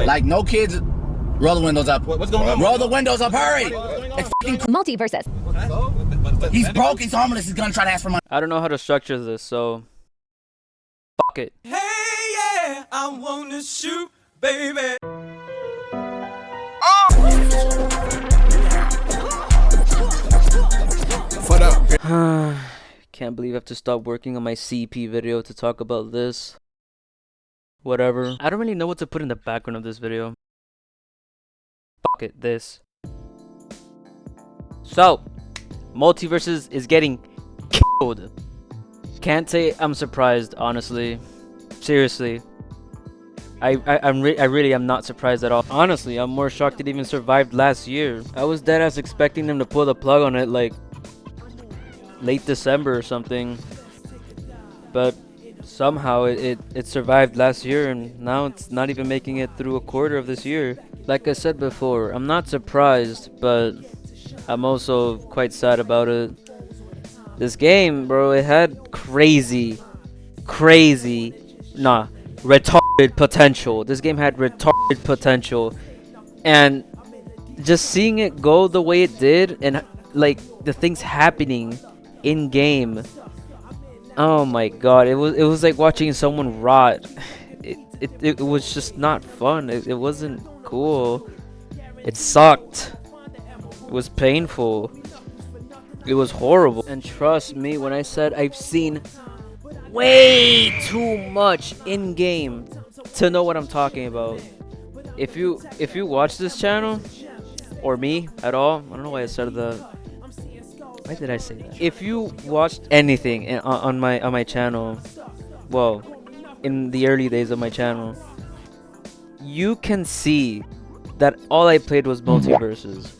Like, no kids. Roll the windows up. What's going on? Roll the windows up, hurry! It's fucking Multiversus. He's broke, he's homeless, he's gonna try to ask for money. I don't know how to structure this, so fuck it. Hey, yeah, I wanna shoot, baby. Can't believe I have to stop working on my CP video to talk about this. Whatever. I don't really know what to put in the background of this video. Fuck it, this. So, Multiversus is getting killed. Can't say I'm surprised, honestly. Seriously. I really am not surprised at all. Honestly, I'm more shocked it even survived last year. I was deadass expecting them to pull the plug on it like late December or something. But somehow it survived last year, and now it's not even making it through a quarter of this year. Like I said before, I'm not surprised, but I'm also quite sad about it. This game, bro, it had retarded potential. This game had retarded potential, and just seeing it go the way it did, and like the things happening in game, oh my god, it was like watching someone rot. It was just not fun. It wasn't cool. It sucked. It was painful. It was horrible. And trust me when I said I've seen way too much in game to know what I'm talking about. If you watch this channel, or me at all, I don't know why I said that. Why did I say that? If you watched anything on my channel, well, in the early days of my channel, you can see that all I played was Multiversus,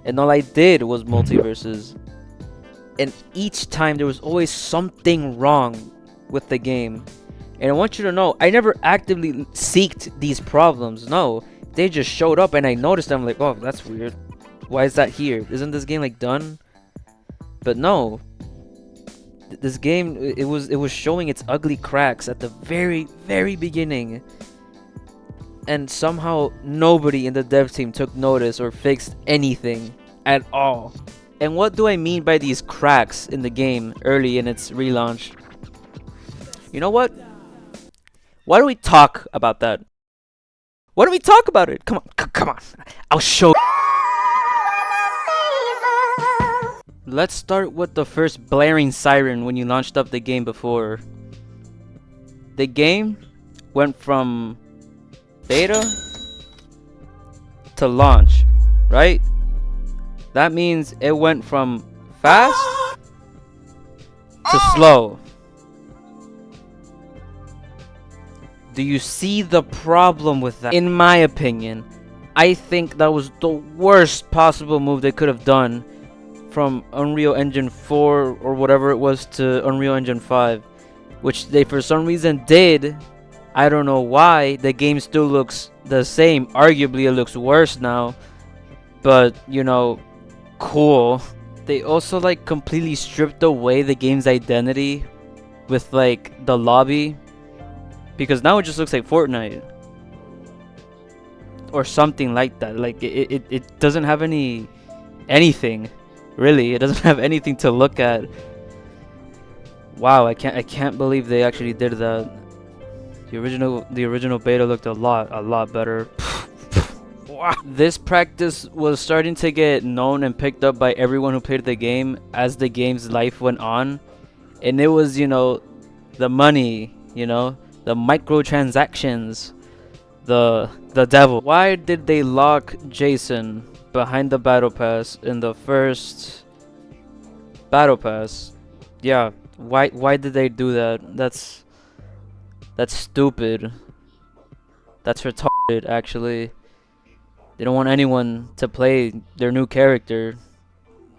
and all I did was Multiversus, and each time there was always something wrong with the game. And I want you to know, I never actively seeked these problems. No, they just showed up and I noticed them. Like, oh, that's weird. Why is that here? Isn't this game like done? But no, this game, it was showing its ugly cracks at the very beginning, and somehow nobody in the dev team took notice or fixed anything at all. And what do I mean by these cracks in the game early in its relaunch? You know what? Why don't we talk about that? Why don't we talk about it? Come on. I'll show you. Let's start with the first blaring siren when you launched up the game before. The game went from beta to launch, right? That means it went from fast to slow. Do you see the problem with that? In my opinion, I think that was the worst possible move they could have done, from Unreal Engine 4 or whatever it was to Unreal Engine 5, which they for some reason did. I don't know why. The game still looks the same. Arguably it looks worse now, but you know, cool. They also like completely stripped away the game's identity with like the lobby, because now it just looks like Fortnite or something like that. Like it doesn't have anything. Really, it doesn't have anything to look at. Wow, I can't believe they actually did that. The original beta looked a lot better. This practice was starting to get known and picked up by everyone who played the game as the game's life went on, and it was, you know, the money, you know, the microtransactions, the devil. Why did they lock Jason behind the battle pass in the first battle pass? Yeah, why did they do that? That's stupid. That's retarded, actually. They don't want anyone to play their new character.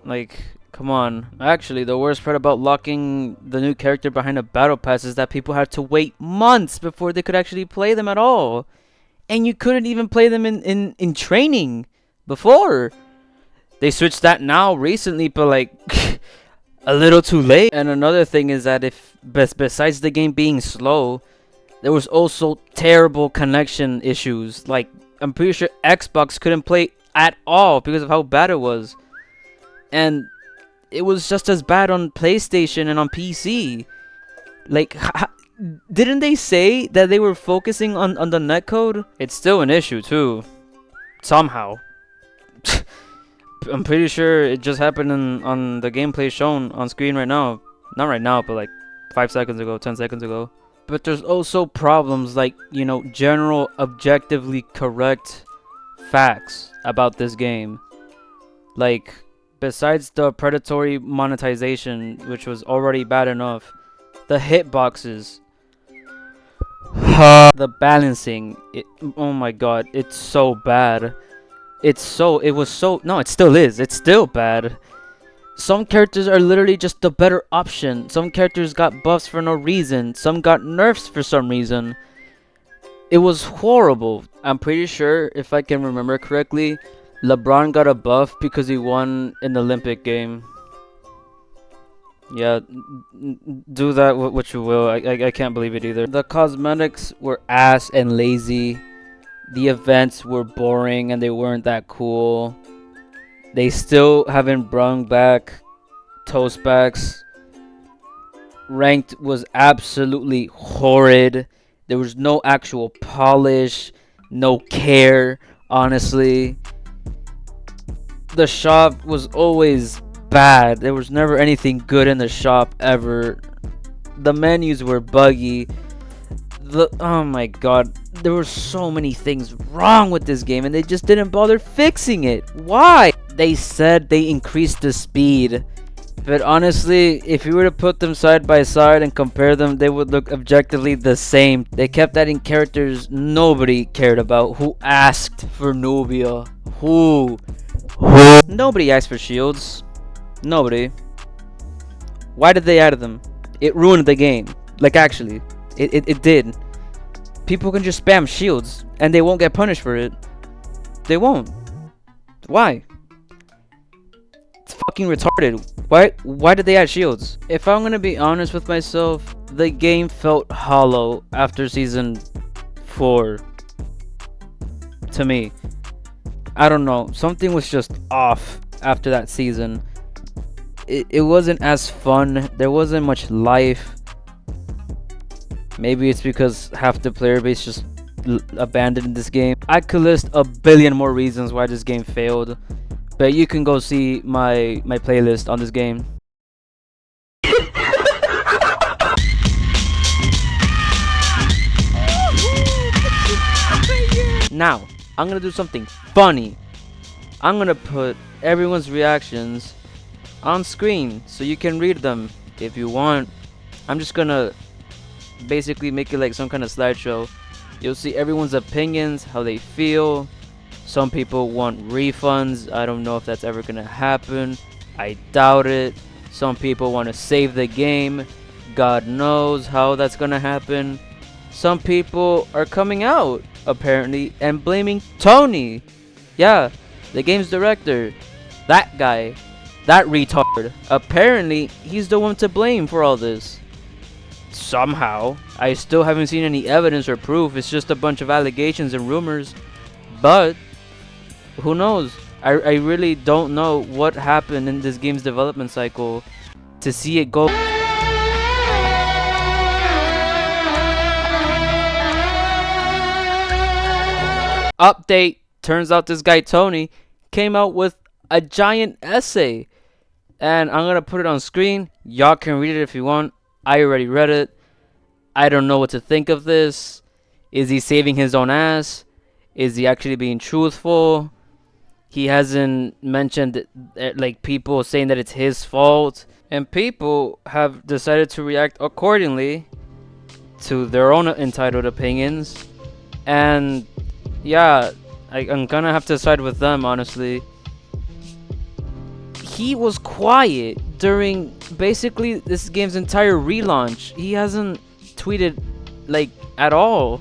Like, come on. Actually, the worst part about locking the new character behind a battle pass is that people had to wait months before they could actually play them at all. And you couldn't even play them in training before. They switched that now recently, but like a little too late. And another thing is that if besides the game being slow, There was also terrible connection issues. Like, I'm pretty sure Xbox couldn't play at all because of how bad it was. And it was just as bad on PlayStation and on PC. Like, didn't they say that they were focusing on the netcode? It's still an issue too. Somehow. I'm pretty sure it just happened on the gameplay shown on screen right now. Not right now, but like 5 seconds ago, 10 seconds ago. But there's also problems like, you know, general objectively correct facts about this game. Like, besides the predatory monetization, which was already bad enough, the hitboxes, the balancing, oh my god, it's so bad. It still is. It's still bad. Some characters are literally just the better option. Some characters got buffs for no reason. Some got nerfs for some reason. It was horrible. I'm pretty sure, if I can remember correctly, LeBron got a buff because he won an Olympic game. Yeah, do that what you will. I can't believe it either. The cosmetics were ass and lazy. The events were boring and they weren't that cool. They still haven't brought back Toastbacks. Ranked was absolutely horrid. There was no actual polish, no care, honestly. The shop was always bad. There was never anything good in the shop ever. The menus were buggy. Oh my god, there were so many things wrong with this game and they just didn't bother fixing it. Why? They said they increased the speed, but honestly, if you were to put them side by side and compare them, they would look objectively the same. They kept adding characters nobody cared about. Who asked for Nubia? Who? Nobody asked for shields. Nobody. Why did they add them? It ruined the game. Like, actually, it did. People can just spam shields and they won't get punished for it. They won't. Why? It's fucking retarded. Why did they add shields? If I'm gonna be honest with myself, the game felt hollow after season 4. To me, I don't know, something was just off after that season. It wasn't as fun. There wasn't much life. Maybe it's because half the player base just abandoned this game. I could list a billion more reasons why this game failed, but you can go see my playlist on this game. Now, I'm gonna do something funny. I'm gonna put everyone's reactions on screen so you can read them if you want. I'm just gonna basically make it like some kind of slideshow. You'll see everyone's opinions, how they feel. Some people want refunds. I don't know if that's ever gonna happen. I doubt it. Some people want to save the game. God knows how that's gonna happen. Some people are coming out apparently and blaming Tony. Yeah, the game's director. That guy. That retard. Apparently, he's the one to blame for all this. Somehow. I still haven't seen any evidence or proof. It's just a bunch of allegations and rumors. But, who knows? I really don't know what happened in this game's development cycle to see it go. Update. Turns out this guy Tony came out with a giant essay. And I'm going to put it on screen. Y'all can read it if you want. I already read it. I don't know what to think of this. Is he saving his own ass? Is he actually being truthful? He hasn't mentioned like people saying that it's his fault. And people have decided to react accordingly to their own entitled opinions. And yeah, I'm going to have to side with them, honestly. He was quiet during basically this game's entire relaunch. He hasn't tweeted like at all.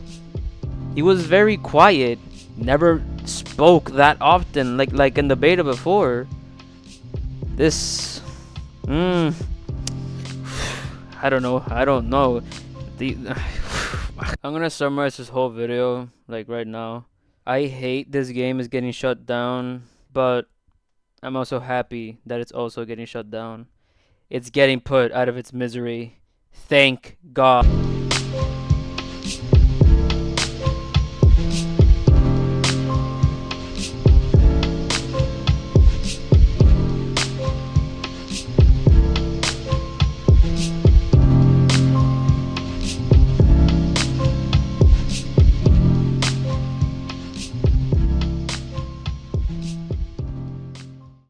He was very quiet. Never spoke that often like in the beta before. This I don't know. I'm gonna summarize this whole video like right now. I hate this game is getting shut down, but I'm also happy that it's also getting shut down. It's getting put out of its misery. Thank God.